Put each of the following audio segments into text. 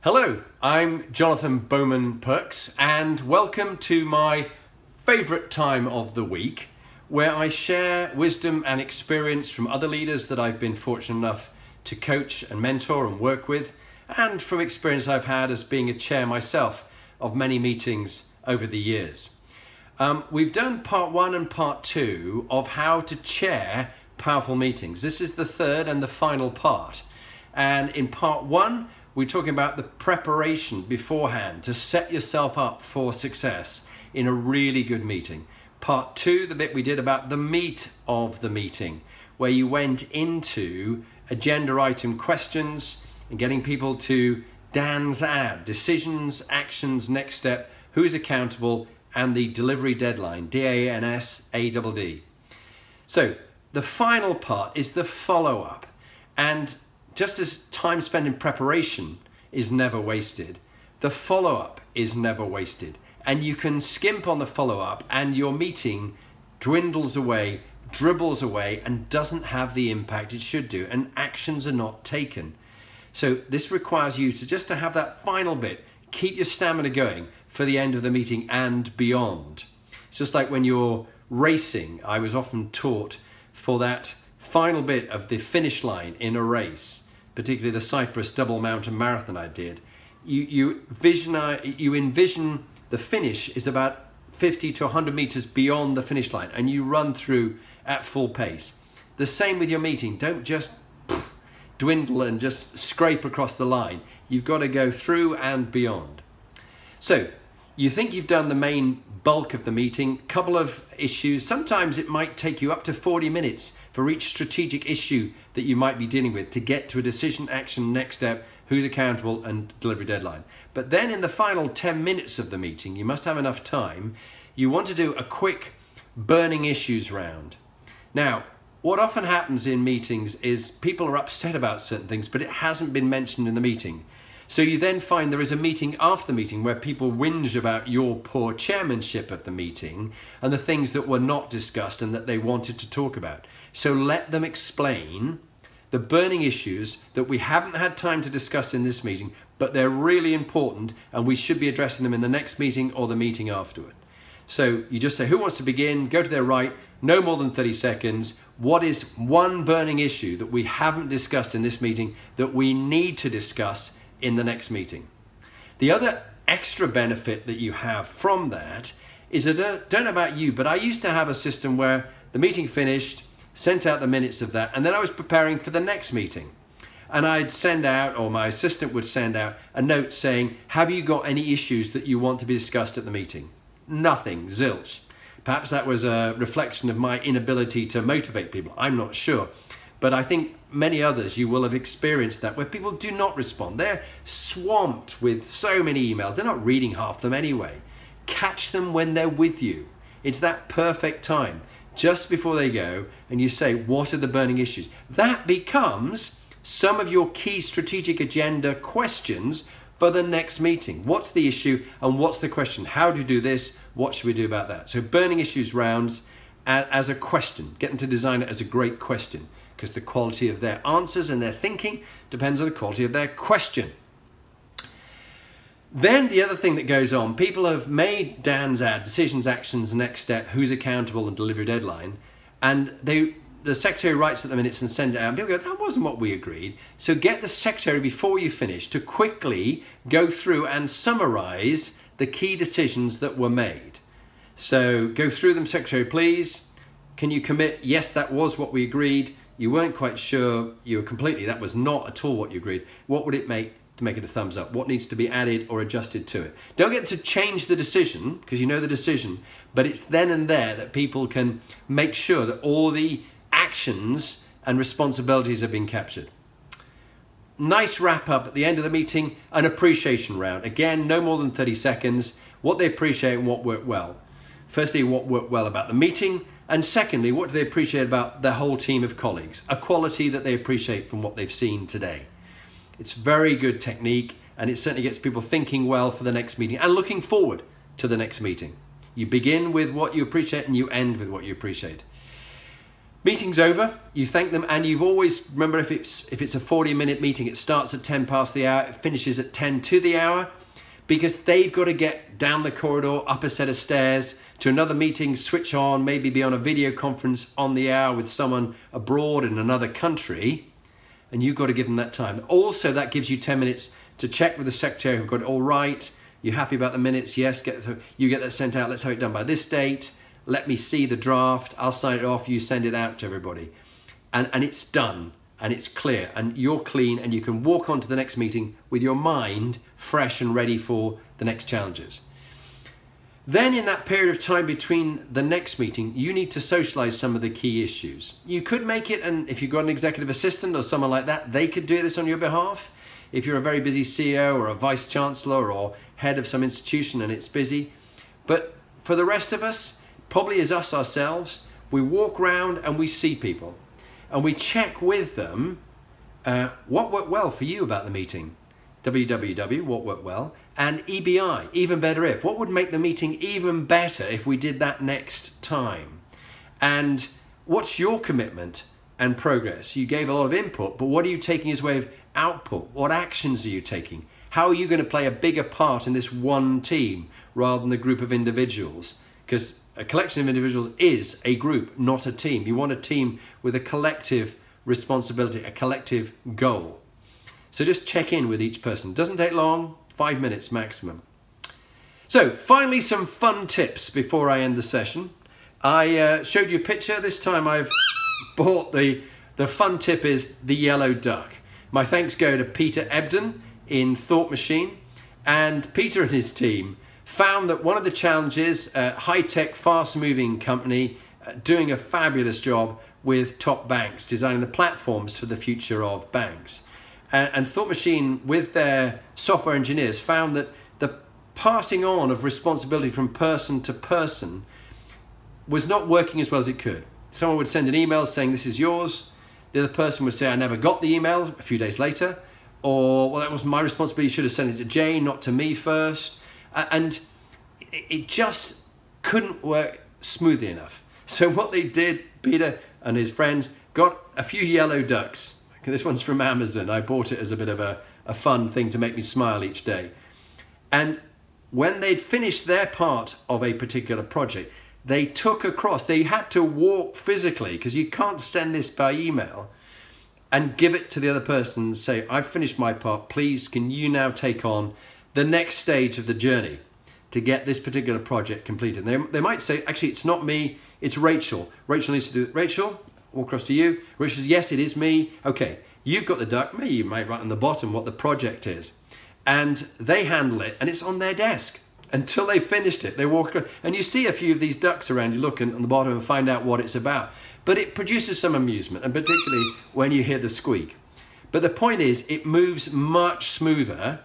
Hello, I'm Jonathan Bowman Perks, and welcome to my favourite time of the week, where I share wisdom and experience from other leaders that I've been fortunate enough to coach and mentor and work with, and from experience I've had as being a chair myself of many meetings over the years. We've done part 1 and part 2 of how to chair powerful meetings. This is the third and the final part. And in part 1, we're talking about the preparation beforehand to set yourself up for success in a really good meeting. Part 2, the bit we did about the meat of the meeting, where you went into agenda item questions and getting people to DAN's ad, decisions, actions, next step, who's accountable, and the delivery deadline, DANSADD. So the final part is the follow-up. And just as time spent in preparation is never wasted, the follow-up is never wasted. And you can skimp on the follow-up and your meeting dwindles away, dribbles away, and doesn't have the impact it should do, and actions are not taken. So this requires you to have that final bit, keep your stamina going for the end of the meeting and beyond. It's just like when you're racing, I was often taught for that final bit of the finish line in a race, particularly the Cyprus Double Mountain Marathon I did, you envision the finish is about 50 to 100 meters beyond the finish line, and you run through at full pace. The same with your meeting. Don't just dwindle and just scrape across the line. You've got to go through and beyond. So you think you've done the main bulk of the meeting, couple of issues. Sometimes it might take you up to 40 minutes for each strategic issue that you might be dealing with to get to a decision, action, next step, who's accountable, and delivery deadline. But then in the final 10 minutes of the meeting, you must have enough time. You want to do a quick burning issues round. Now, what often happens in meetings is people are upset about certain things, but it hasn't been mentioned in the meeting. So you then find there is a meeting after the meeting where people whinge about your poor chairmanship of the meeting and the things that were not discussed and that they wanted to talk about. So let them explain the burning issues that we haven't had time to discuss in this meeting, but they're really important and we should be addressing them in the next meeting or the meeting afterward. So you just say, who wants to begin? Go to their right, no more than 30 seconds. What is one burning issue that we haven't discussed in this meeting that we need to discuss in the next meeting? The other extra benefit that you have from that is that, don't know about you, but I used to have a system where the meeting finished, sent out the minutes of that, and then I was preparing for the next meeting. And I'd send out, or my assistant would send out, a note saying, have you got any issues that you want to be discussed at the meeting? Nothing, zilch. Perhaps that was a reflection of my inability to motivate people. I'm not sure. But I think many others, you will have experienced that, where people do not respond. They're swamped with so many emails. They're not reading half them anyway. Catch them when they're with you. It's that perfect time, just before they go, and you say, what are the burning issues? That becomes some of your key strategic agenda questions for the next meeting. What's the issue and what's the question? How do you do this? What should we do about that? So burning issues rounds as a question. Get them to design it as a great question, because the quality of their answers and their thinking depends on the quality of their question. Then the other thing that goes on, people have made DAN's ad, decisions, actions, next step, who's accountable, and delivery deadline, and the secretary writes at the minutes and sends it out, and people go, that wasn't what we agreed. So get the secretary before you finish to quickly go through and summarize the key decisions that were made. So go through them, secretary, please. Can you commit, yes, that was what we agreed. You weren't quite sure, that was not at all what you agreed. What would it make to make it a thumbs up? What needs to be added or adjusted to it? Don't get to change the decision, because you know the decision, but it's then and there that people can make sure that all the actions and responsibilities have been captured. Nice wrap up at the end of the meeting, an appreciation round. Again, no more than 30 seconds, what they appreciate and what worked well. Firstly, what worked well about the meeting, and secondly, what do they appreciate about their whole team of colleagues? A quality that they appreciate from what they've seen today. It's very good technique, and it certainly gets people thinking well for the next meeting and looking forward to the next meeting. You begin with what you appreciate and you end with what you appreciate. Meeting's over, you thank them, and you've always, remember, if it's a 40-minute meeting, it starts at 10 past the hour, it finishes at 10 to the hour, because they've got to get down the corridor, up a set of stairs, to another meeting, switch on, maybe be on a video conference on the hour with someone abroad in another country, and you've got to give them that time. Also, that gives you 10 minutes to check with the secretary who've got it all right. You're happy about the minutes? Yes, you get that sent out. Let's have it done by this date. Let me see the draft. I'll sign it off. You send it out to everybody. And it's done. And it's clear. And you're clean. And you can walk on to the next meeting with your mind fresh and ready for the next challenges. Then in that period of time between the next meeting, you need to socialize some of the key issues. You could make it, and if you've got an executive assistant or someone like that, they could do this on your behalf. If you're a very busy CEO or a vice chancellor or head of some institution and it's busy. But for the rest of us, probably as us ourselves, we walk around and we see people and we check with them what worked well for you about the meeting. WWW, what worked well, and EBI, even better if. What would make the meeting even better if we did that next time? And what's your commitment and progress? You gave a lot of input, but what are you taking as way of output? What actions are you taking? How are you going to play a bigger part in this one team rather than the group of individuals? Because a collection of individuals is a group, not a team. You want a team with a collective responsibility, a collective goal. So just check in with each person. Doesn't take long, 5 minutes maximum. So finally, some fun tips before I end the session. I showed you a picture. This time I've bought the fun tip is the yellow duck. My thanks go to Peter Ebden in Thought Machine. And Peter and his team found that one of the challenges, a high-tech, fast-moving company doing a fabulous job with top banks, designing the platforms for the future of banks. And Thought Machine, with their software engineers, found that the passing on of responsibility from person to person was not working as well as it could. Someone would send an email saying, this is yours. The other person would say, I never got the email a few days later. Or, well, that was my responsibility. You should have sent it to Jane, not to me first. And it just couldn't work smoothly enough. So what they did, Peter and his friends, got a few yellow ducks. This one's from Amazon. I bought it as a bit of a fun thing to make me smile each day. And when they'd finished their part of a particular project, they took across. They had to walk physically, because you can't send this by email, and give it to the other person and say, I've finished my part. Please, can you now take on the next stage of the journey to get this particular project completed? And they might say, actually, it's not me, it's Rachel. Rachel needs to do it. Rachel, walk across to you. Rachel says, yes, it is me. Okay, you've got the duck. Maybe you might write on the bottom what the project is. And they handle it, and it's on their desk until they finished it. They walk across, and you see a few of these ducks around. You look on the bottom and find out what it's about. But it produces some amusement, and particularly when you hear the squeak. But the point is, it moves much smoother,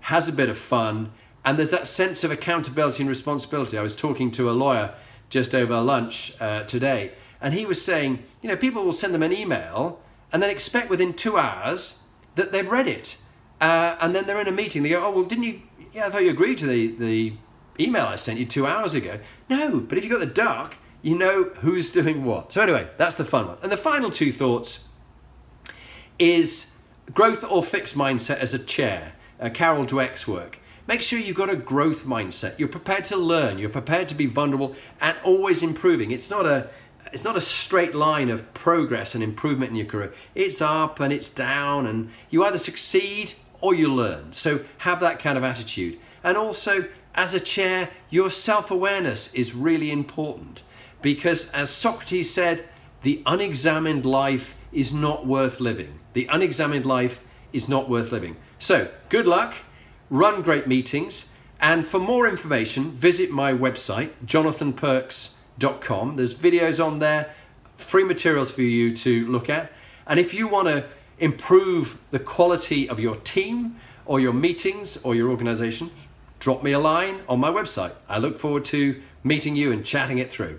has a bit of fun, and there's that sense of accountability and responsibility. I was talking to a lawyer just over lunch today, and he was saying, you know, people will send them an email and then expect within 2 hours that they've read it. And then they're in a meeting. They go, oh, well, didn't you? Yeah, I thought you agreed to the email I sent you 2 hours ago. No, but if you've got the duck, you know who's doing what. So anyway, that's the fun one. And the final two thoughts is growth or fixed mindset as a chair. Carol Dweck's work. Make sure you've got a growth mindset. You're prepared to learn. You're prepared to be vulnerable and always improving. It's not a straight line of progress and improvement in your career. It's up and it's down, and you either succeed or you learn. So have that kind of attitude. And also, as a chair, your self-awareness is really important, because as Socrates said, the unexamined life is not worth living. The unexamined life is not worth living. So good luck, run great meetings, and for more information, visit my website, jonathanperks.com. There's videos on there, free materials for you to look at. And if you want to improve the quality of your team or your meetings or your organization, drop me a line on my website. I look forward to meeting you and chatting it through.